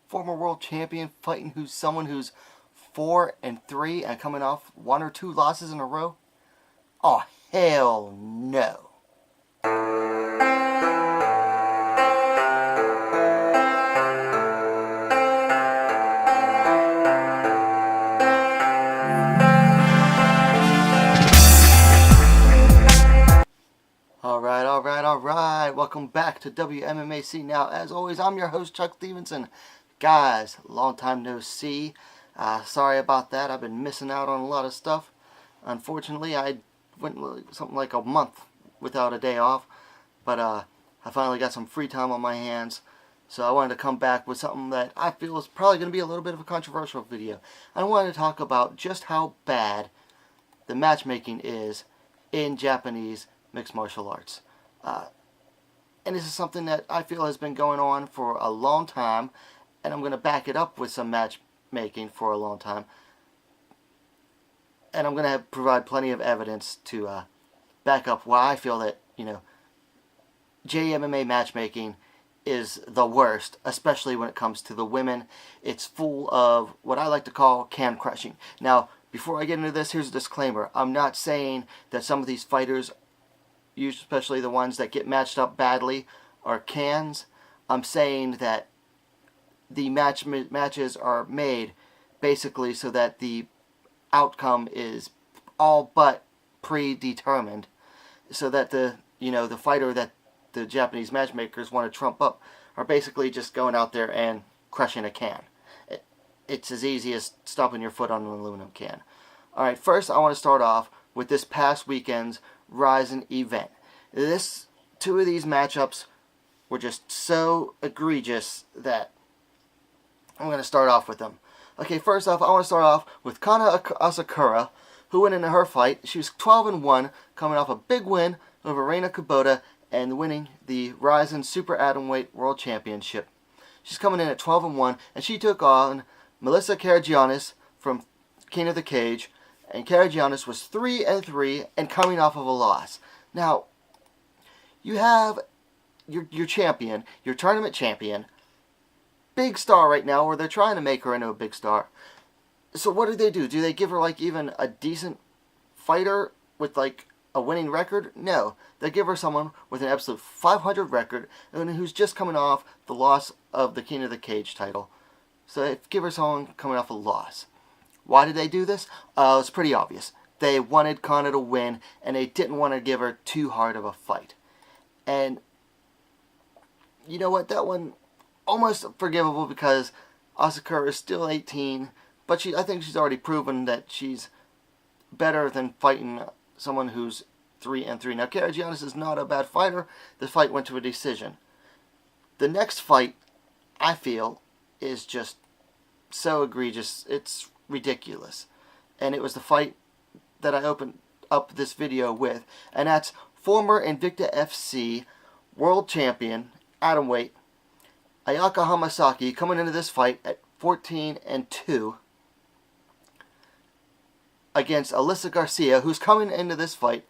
former world champion fighting someone who's 4-3 and coming off 1 or 2 losses in a row? Oh, hell no. Alright. Welcome back to WMMA. Now, as always, I'm your host, Chuck Stevenson. Guys, long time no see. Sorry about that. I've been missing out on a lot of stuff. Unfortunately, I went something like a month without a day off. But I finally got some free time on my hands. So I wanted to come back with something that I feel is probably going to be a little bit of a controversial video. I wanted to talk about just how bad the matchmaking is in Japanese mixed martial arts. And this is something that I feel has been going on for a long time, and I'm going to back it up with some matchmaking for a long time. And I'm going to provide plenty of evidence to back up why I feel that, JMMA matchmaking is the worst, especially when it comes to the women. It's full of what I like to call can crushing. Now, before I get into this, here's a disclaimer. I'm not saying that some of these fighters, especially the ones that get matched up badly, are cans. I'm saying that the matches are made basically so that the outcome is all but predetermined, so that the fighter that the Japanese matchmakers want to trump up are basically just going out there and crushing a can. It's as easy as stomping your foot on an aluminum can. Alright, first I want to start off with this past weekend's Rizin event. Two of these matchups were just so egregious that I'm going to start off with them. Okay, first off, I want to start off with Kana Asakura, who went into her fight. She was 12-1, coming off a big win over Reina Kubota and winning the Rizin Super Atomweight World Championship. She's coming in at 12-1, and she took on Melissa Karagiannis from King of the Cage, and Karagiannis was 3-3 and coming off of a loss. Now, you have your champion, your tournament champion, big star right now, or they're trying to make her into a big star. So what do? Do they give her even a decent fighter with a winning record? No. They give her someone with an absolute 500 record and who's just coming off the loss of the King of the Cage title. So they give her someone coming off a loss. Why did they do this? It's pretty obvious. They wanted Kana to win, and they didn't want to give her too hard of a fight. And you know what? That one almost forgivable because Asakura is still 18, but I think she's already proven that she's better than fighting someone who's 3-3. Now, Karagiannis is not a bad fighter. The fight went to a decision. The next fight, I feel, is just so egregious. It's ridiculous. And it was the fight that I opened up this video with, and that's former Invicta FC world champion atomweight Ayaka Hamasaki coming into this fight at 14-2 against Alyssa Garcia, who's coming into this fight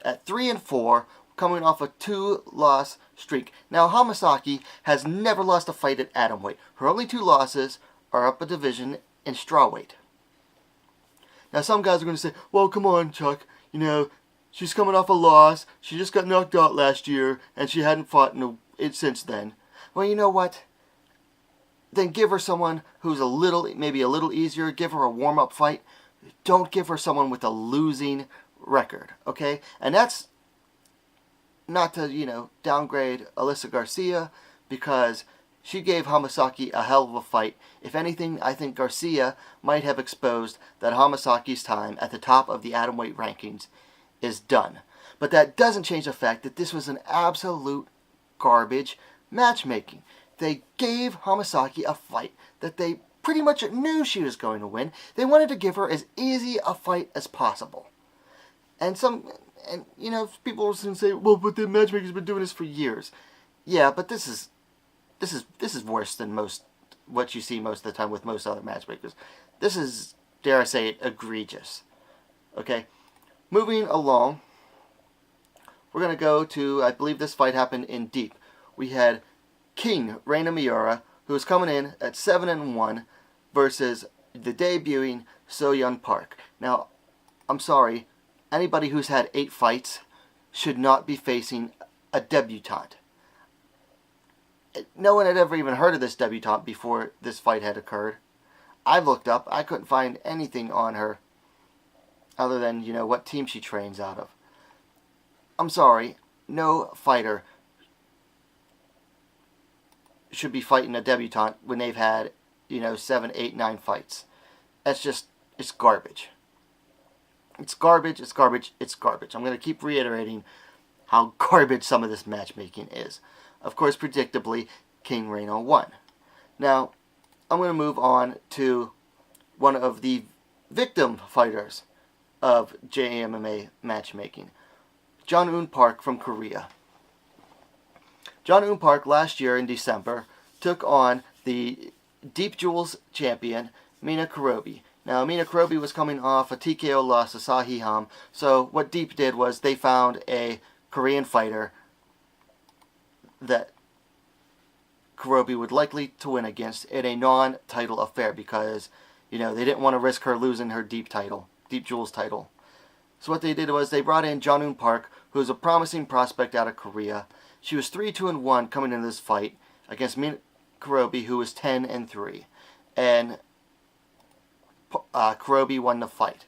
at 3-4, coming off a 2-loss streak. Now, Hamasaki has never lost a fight at atomweight. Her only 2 losses are up a division in strawweight. Now, some guys are going to say, well, come on, Chuck, she's coming off a loss, she just got knocked out last year, and she hadn't fought since then. Well, you know what? Then give her someone who's maybe a little easier, give her a warm-up fight. Don't give her someone with a losing record, okay? And that's not to, downgrade Alyssa Garcia, because she gave Hamasaki a hell of a fight. If anything, I think Garcia might have exposed that Hamasaki's time at the top of the atomweight rankings is done. But that doesn't change the fact that this was an absolute garbage matchmaking. They gave Hamasaki a fight that they pretty much knew she was going to win. They wanted to give her as easy a fight as possible. And people will soon say, well, but the matchmaker's been doing this for years. Yeah, but this is worse than what you see most of the time with most other matchmakers. This is, dare I say it, egregious. Okay, moving along, we're going to go to, I believe this fight happened in Deep. We had King Reina Miura who is coming in at 7-1 versus the debuting So-Yeon Park. Now, I'm sorry, anybody who's had 8 fights should not be facing a debutante. No one had ever even heard of this debutante before this fight had occurred. I looked up, I couldn't find anything on her other than, what team she trains out of. I'm sorry, no fighter should be fighting a debutante when they've had, 7, 8, 9 fights. It's garbage. It's garbage, it's garbage, it's garbage. I'm going to keep reiterating how garbage some of this matchmaking is. Of course, predictably, King Reno won. Now, I'm going to move on to one of the victim fighters of JMMA matchmaking, John Eun Park from Korea. John Eun Park last year in December took on the Deep Jewels champion, Mina Kurobi. Now, Mina Kurobi was coming off a TKO loss to Sahi Ham, so what Deep did was they found a Korean fighter that Kurobi would likely to win against in a non-title affair because, they didn't want to risk her losing her Deep Jewels title. So what they did was they brought in John Eun Park, who is a promising prospect out of Korea. She was 3-1 coming into this fight against Mina Kurobi, who was 10-3. And Kurobi won the fight.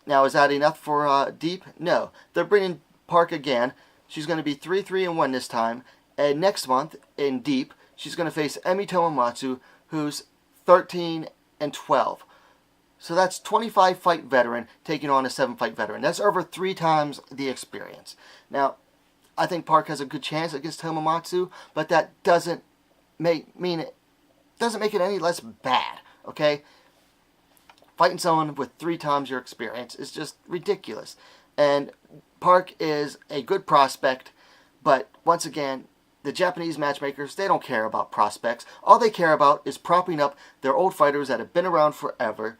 Now, is that enough for Deep? No. They're bringing Park again. She's going to be 3-1 this time. And next month, in Deep, she's going to face Emi Tomomatsu, who's 13-12. So that's 25-fight veteran taking on a 7-fight veteran. That's over 3 times the experience. Now, I think Park has a good chance against Tomomatsu, but that doesn't make it any less bad, okay? Fighting someone with 3 times your experience is just ridiculous. And Park is a good prospect, but once again, the Japanese matchmakers, they don't care about prospects. All they care about is propping up their old fighters that have been around forever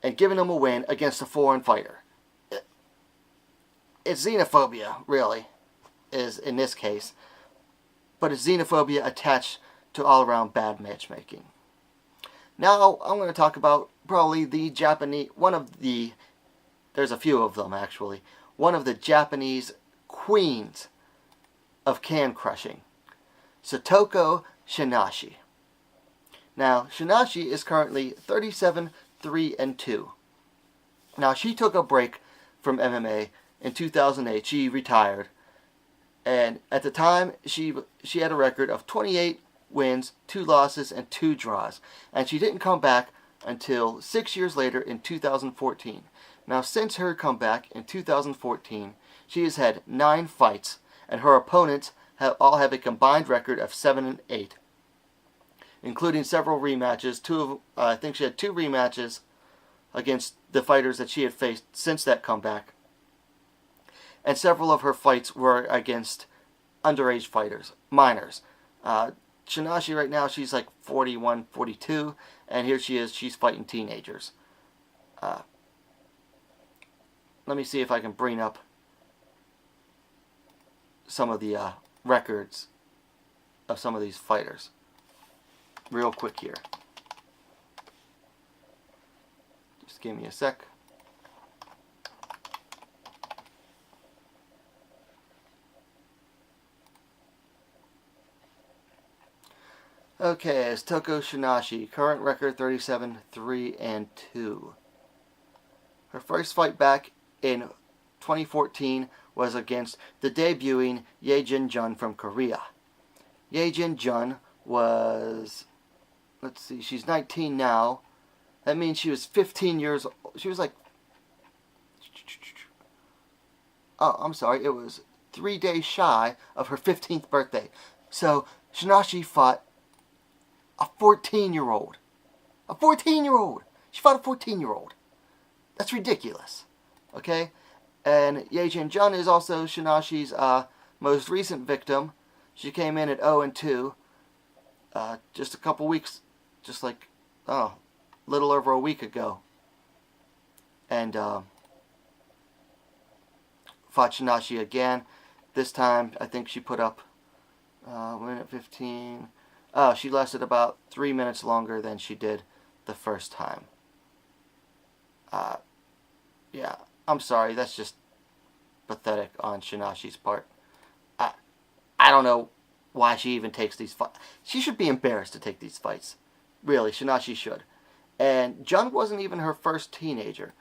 and giving them a win against a foreign fighter. It's xenophobia, really, is in this case. But it's xenophobia attached to all-around bad matchmaking. Now, I'm going to talk about probably there's a few of them actually, one of the Japanese queens of can crushing, Satoko Shinashi. Now, Shinashi is currently 37-3-2. Now, she took a break from MMA in 2008. She retired. And at the time, she had a record of 28 wins, 2 losses, and 2 draws. And she didn't come back until 6 years later in 2014. Now, since her comeback in 2014, she has had 9 fights, and her opponents all have a combined record of 7-8, including several rematches. I think she had 2 rematches against the fighters that she had faced since that comeback. And several of her fights were against underage fighters, minors. Shinashi right now, she's like 41, 42, and here she is, she's fighting teenagers. Let me see if I can bring up some of the records of some of these fighters real quick here. Just give me a sec. Okay, it's Toko Shinashi. Current record 37-3-2. Her first fight back in 2014 was against the debuting Ye Jin-jun from Korea. Ye Jin-jun was, let's see, she's 19 now. That means she was 15 years old. She was like, oh, I'm sorry, it was 3 days shy of her 15th birthday. So, Shinashi fought a 14-year-old. A 14-year-old! She fought a 14-year-old. That's ridiculous. Okay? And Ye Jin-jun is also Shinashi's most recent victim. She came in at 0-2. Just a couple weeks, just like, little over a week ago. And fought Shinashi again. This time, I think she put up Minute 15. Oh, she lasted about 3 minutes longer than she did the first time. Yeah, I'm sorry. That's just pathetic on Shinashi's part. I, I don't know why she even takes these fights. She should be embarrassed to take these fights. Really, Shinashi should. And Jun wasn't even her first teenager.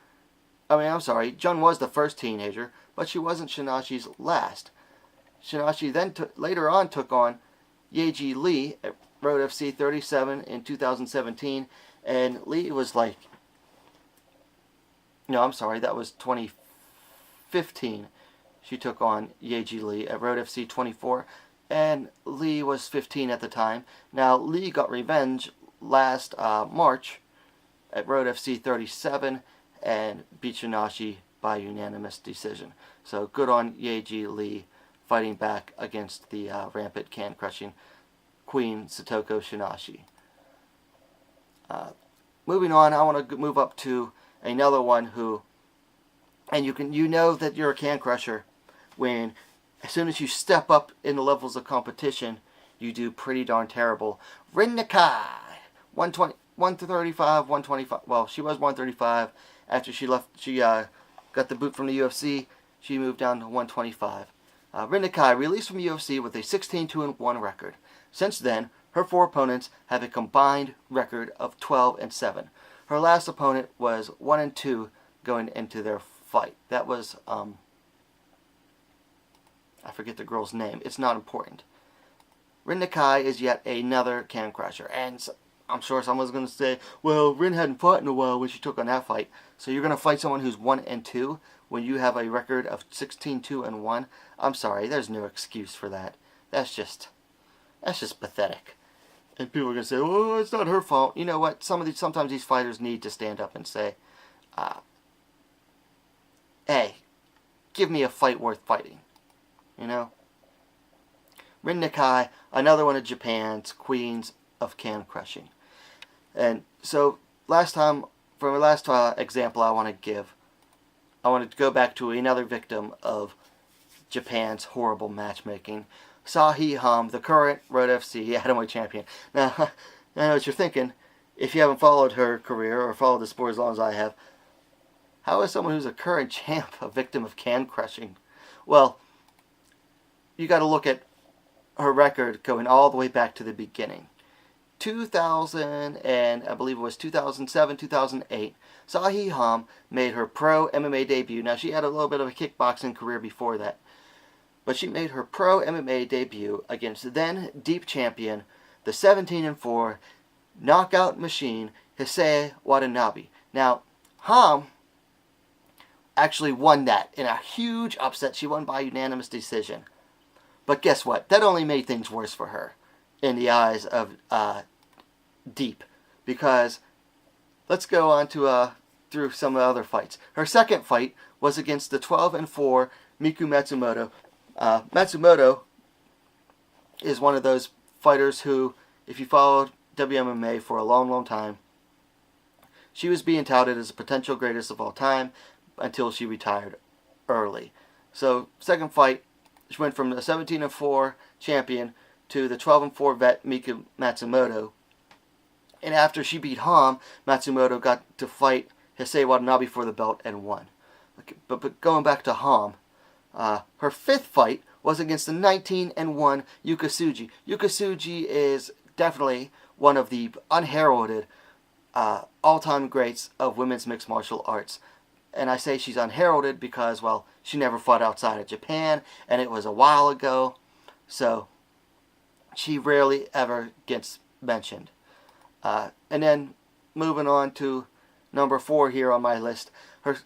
I mean, I'm sorry, Jun was the first teenager, but she wasn't Shinashi's last. Shinashi then later on took on Yeji Lee at Road FC 37 in 2017, and Lee was like, no, I'm sorry, that was 2015. She took on Yeji Lee at Road FC 24, and Lee was 15 at the time. Now, Lee got revenge last March at Road FC 37 and beat Shinashi by unanimous decision. So good on Yeji Lee fighting back against the rampant can-crushing Queen Satoko Shinashi. Moving on, I want to move up to another one who, and you know that you're a can-crusher when as soon as you step up in the levels of competition, you do pretty darn terrible. Rin Nakai, 135, 125. Well, she was 135 after she left. She got the boot from the UFC. She moved down to 125. Rin Nakai released from UFC with a 16-2-1 record. Since then, her 4 opponents have a combined record of 12-7. Her last opponent was 1-2 going into their fight. That was I forget the girl's name. It's not important. Rin Nakai is yet another can crusher, and I'm sure someone's going to say, well, Rin hadn't fought in a while when she took on that fight. So you're going to fight someone who's 1-2 when you have a record of 16-2-1? I'm sorry, there's no excuse for that. That's just pathetic. And people are going to say, oh, it's not her fault. You know what? Sometimes these fighters need to stand up and say, hey, give me a fight worth fighting. You know? Rin Nakai, another one of Japan's queens of can crushing. And so, for my last example I want to give, I want to go back to another victim of Japan's horrible matchmaking. Sahi Ham, the current Road FC Atomweight champion. Now, I know what you're thinking. If you haven't followed her career or followed the sport as long as I have, how is someone who's a current champ a victim of can crushing? Well, you got to look at her record going all the way back to the beginning. 2000 and I believe it was 2007, 2008, Sahi Ham made her pro MMA debut. Now, she had a little bit of a kickboxing career before that, but she made her pro MMA debut against then deep champion, the 17-4 knockout machine, Hisei Watanabe. Now, Ham actually won that in a huge upset. She won by unanimous decision. But guess what? That only made things worse for her in the eyes of Deep. Because let's go on to through some of the other fights. Her second fight was against the 12-4 Miku Matsumoto. Matsumoto is one of those fighters who, if you followed WMMA for a long, long time, she was being touted as a potential greatest of all time until she retired early. So, second fight, she went from the 17-4 champion to the 12-4 vet Miku Matsumoto. And after she beat Ham, Matsumoto got to fight Hisei Watanabe for the belt and won. Okay, but going back to Ham, her fifth fight was against the 19-1 Yuka Tsuji. Yuka Tsuji is definitely one of the unheralded all-time greats of women's mixed martial arts. And I say she's unheralded because, well, she never fought outside of Japan, and it was a while ago, so she rarely ever gets mentioned. And then, moving on to number 4 here on my list, her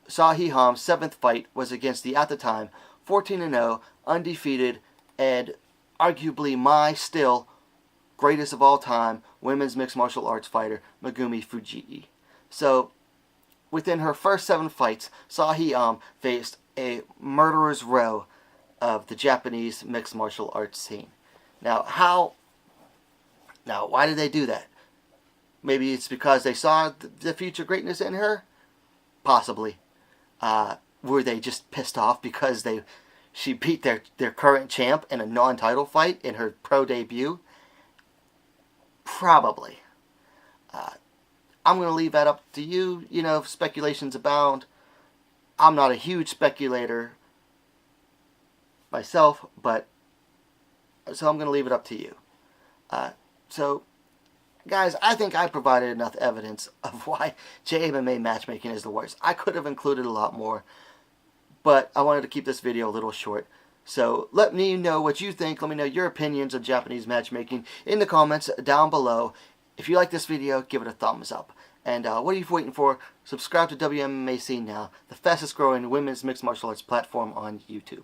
Sahi Ham's 7th fight was against the, at the time, 14-0, undefeated, and arguably my still greatest of all time women's mixed martial arts fighter, Megumi Fujii. So, within her first 7 fights, Sahi faced a murderer's row of the Japanese mixed martial arts scene. Now, why did they do that? Maybe it's because they saw the future greatness in her? Possibly. Were they just pissed off because she beat their current champ in a non-title fight in her pro debut? Probably. I'm going to leave that up to you. You know, speculations abound. I'm not a huge speculator myself, but so I'm going to leave it up to you. So, guys, I think I provided enough evidence of why JMMA matchmaking is the worst. I could have included a lot more, but I wanted to keep this video a little short. So let me know what you think. Let me know your opinions of Japanese matchmaking in the comments down below. If you like this video, give it a thumbs up. And what are you waiting for? Subscribe to WMMA Scene now, the fastest growing women's mixed martial arts platform on YouTube.